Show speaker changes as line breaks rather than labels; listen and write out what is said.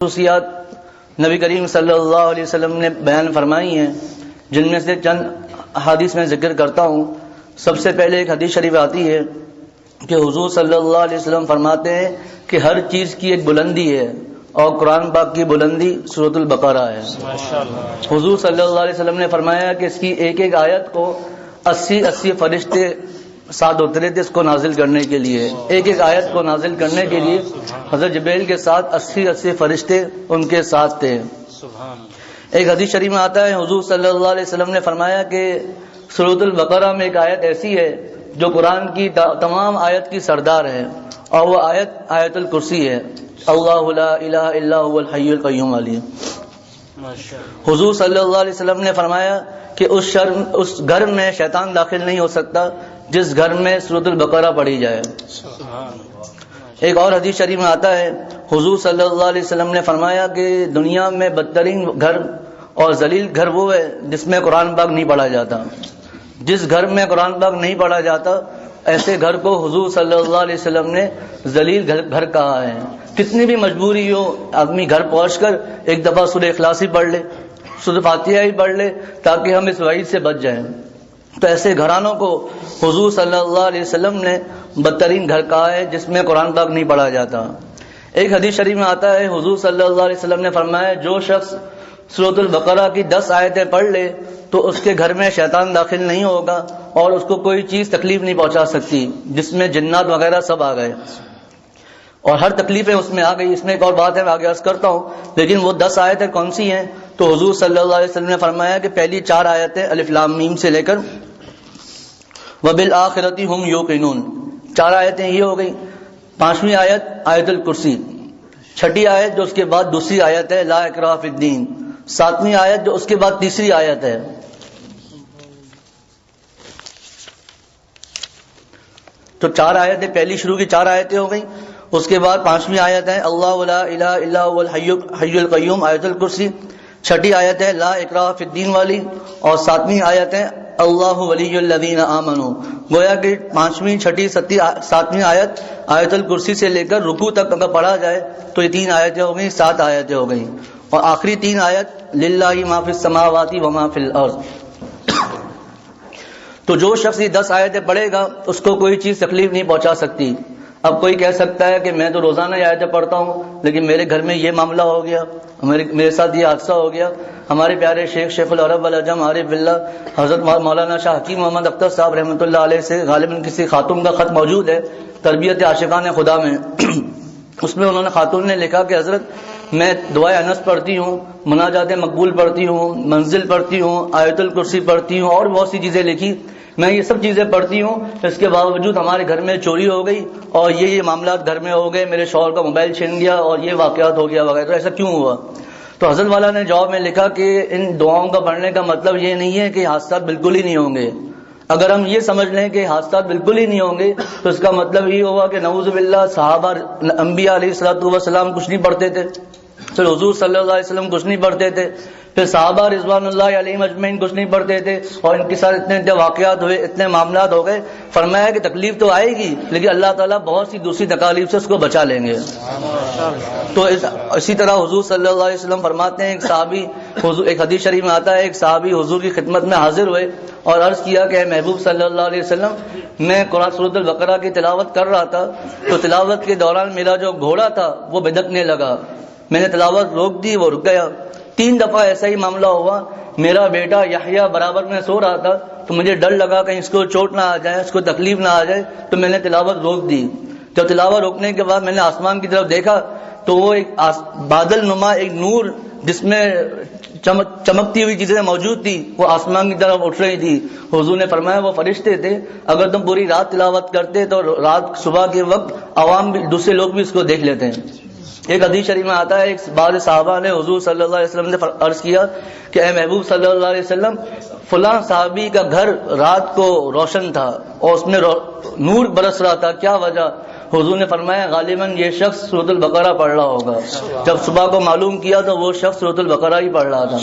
خصوصیات نبی کریم صلی اللہ علیہ وسلم نے بیان فرمائی ہیں، جن میں سے چند حدیث میں ذکر کرتا ہوں۔ سب سے پہلے ایک حدیث شریف آتی ہے کہ حضور صلی اللہ علیہ وسلم فرماتے ہیں کہ ہر چیز کی ایک بلندی ہے اور قرآن پاک کی بلندی سورۃ البقرہ ہے۔ حضور صلی اللہ علیہ وسلم نے فرمایا کہ اس کی ایک ایک آیت کو 80 فرشتے ساتھ اترے تھے اس کو نازل کرنے کے لیے، ایک ایک آیت کو نازل کرنے کے لیے حضرت جبریل کے ساتھ 80 فرشتے ان کے ساتھ تھے۔ ایک حدیث شریف میں آتا ہے حضور صلی اللہ علیہ وسلم نے فرمایا کہ سورۃ البقرہ میں ایک آیت ایسی ہے جو قرآن کی تمام آیت کی سردار ہے، اور وہ آیت الکرسی ہے، اللہ لا الہ الا هو الحی القیوم علی۔ حضور صلی اللہ علیہ وسلم نے فرمایا کہ اس گھر میں شیطان داخل نہیں ہو سکتا جس گھر میں سورۃ البقرہ پڑھی جائے۔ ایک اور حدیث شریف میں آتا ہے حضور صلی اللہ علیہ وسلم نے فرمایا کہ دنیا میں بدترین گھر اور ذلیل گھر وہ ہے جس میں قرآن پاک نہیں پڑھا جاتا۔ جس گھر میں قرآن پاک نہیں پڑھا جاتا ایسے گھر کو حضور صلی اللہ علیہ وسلم نے ذلیل گھر کہا ہے۔ کتنی بھی مجبوری ہو آدمی گھر پہنچ کر ایک دفعہ سورہ اخلاص ہی پڑھ لے، سورہ فاتحہ ہی پڑھ لے تاکہ ہم اس وعید سے بچ جائیں۔ تو ایسے گھرانوں کو حضور صلی اللہ علیہ وسلم نے بدترین گھر کہا ہے جس میں قرآن پاک نہیں پڑھا جاتا۔ ایک حدیث شریف میں آتا ہے حضور صلی اللہ علیہ وسلم نے فرمایا جو شخص سورۃ البقرہ کی 10 آیتیں پڑھ لے تو اس کے گھر میں شیطان داخل نہیں ہوگا اور اس کو کوئی چیز تکلیف نہیں پہنچا سکتی، جس میں جنات وغیرہ سب آ گئے اور ہر تکلیفیں اس میں آ گئی۔ اس میں ایک اور بات ہے میں آگے عرض کرتا ہوں، لیکن وہ 10 آیتیں کون سی ہیں؟ تو حضور صلی اللہ علیہ وسلم نے فرمایا کہ پہلی 4 آیتیں الف لام میم سے لے کر وبالآخرۃ ہم یوقنون، 4 آیتیں یہ ہو گئی۔ 5ویں آیت آیت الکرسی، 6ٹھی آیت جو اس کے بعد دوسری آیت ہے لا اکراہ فی الدین، 7ویں آیت جو اس کے بعد تیسری آیت ہے۔ تو 4 آیتیں پہلی شروع کی 4 آیتیں ہو گئیں، اس کے بعد 5ویں آیت ہے اللہ لا الہ الا هو الحی القیوم آیت الکرسی، 6ٹھی آیت ہے لا اکراہ فی الدین والی، اور 7ویں آیت ہے اللہ ولی الذین آمنوا۔ گویا کہ 5ویں 6ٹھی 7ویں آیت آیت الکرسی سے لے کر رکوع تک اگر پڑھا جائے تو یہ 3 آیتیں ہو گئیں، 7 آیتیں ہو گئیں، اور آخری 3 آیت للہ ما فی السماوات وما فی الارض۔ تو جو شخص یہ 10 آیتیں پڑھے گا اس کو کوئی چیز تکلیف نہیں پہنچا سکتی۔ اب کوئی کہہ سکتا ہے کہ میں تو روزانہ یہ آیتیں پڑھتا ہوں لیکن میرے گھر میں یہ معاملہ ہو گیا، میرے ساتھ یہ حادثہ ہو گیا۔ ہمارے پیارے شیخ العرب والعجم عارف باللہ حضرت مولانا شاہ حکیم محمد اختر صاحب رحمۃ اللہ علیہ سے غالباً کسی خاتون کا خط موجود ہے تربیت عاشقان خدا میں، اس میں انہوں نے خاتون نے لکھا کہ حضرت میں دعائے انس پڑھتی ہوں، مناجات مقبول پڑھتی ہوں، منزل پڑھتی ہوں، آیت الکرسی پڑھتی ہوں اور بہت سی چیزیں لکھی، میں یہ سب چیزیں پڑھتی ہوں، اس کے باوجود ہمارے گھر میں چوری ہو گئی اور یہ معاملات گھر میں ہو گئے، میرے شوہر کا موبائل چھین گیا اور یہ واقعات ہو گیا وغیرہ، ایسا کیوں ہوا؟ تو حضرت والا نے جواب میں لکھا کہ ان دعاؤں کا پڑھنے کا مطلب یہ نہیں ہے کہ حادثات بالکل ہی نہیں ہوں گے۔ اگر ہم یہ سمجھ لیں کہ حادثات بالکل ہی نہیں ہوں گے تو اس کا مطلب یہ ہوگا کہ نعوذ باللہ صحابہ انبیاء علیہ الصلوۃ والسلام کچھ نہیں پڑھتے تھے، پھر حضور صلی اللہ علیہ وسلم کچھ نہیں پڑھتے تھے، پھر صحابہ رضوان اللہ علیہم اجمعین کچھ نہیں پڑھتے تھے، اور ان کے ساتھ اتنے واقعات ہوئے، اتنے معاملات ہو گئے۔ فرمایا کہ تکلیف تو آئے گی لیکن اللہ تعالیٰ بہت سی دوسری تکالیف سے اس کو بچا لیں گے۔ تو اسی طرح حضور صلی اللہ علیہ وسلم فرماتے ہیں ایک حدیث شریف میں آتا ہے ایک صحابی حضور کی خدمت میں حاضر ہوئے اور عرض کیا کہ اے محبوب صلی اللہ علیہ وسلم، میں قرآن سورۃ البقرہ کی تلاوت کر رہا تھا تو تلاوت کے دوران میرا جو گھوڑا تھا وہ بدکنے لگا، میں نے تلاوت روک دی، وہ رک گیا۔ 3 دفعہ ایسا ہی معاملہ ہوا، میرا بیٹا یحییٰ برابر میں سو رہا تھا تو مجھے ڈر لگا کہ اس کو چوٹ نہ آ جائے، اس کو تکلیف نہ آ جائے، تو میں نے تلاوت روک دی۔ جب تلاوت روکنے کے بعد میں نے آسمان کی طرف دیکھا تو وہ ایک بادل نما ایک نور جس میں چمکتی ہوئی چیزیں موجود تھی وہ آسمان کی طرف اٹھ رہی تھی۔ حضور نے فرمایا وہ فرشتے تھے، اگر تم پوری رات تلاوت کرتے تو رات صبح کے وقت عوام بھی دوسرے لوگ بھی اس کو دیکھ لیتے ہیں۔ ایک حدیث شریف میں آتا ہے ایک بعض صحابہ نے حضور صلی اللہ علیہ وسلم نے عرض کیا کہ اے محبوب صلی اللہ علیہ وسلم، فلاں صحابی کا گھر رات کو روشن تھا اور اس میں نور برس رہا تھا، کیا وجہ؟ حضور نے فرمایا غالباً یہ شخص سورۃ البقرہ پڑھ رہا ہوگا۔ جب صبح کو معلوم کیا تو وہ شخص سورۃ البقرہ ہی پڑھ رہا تھا۔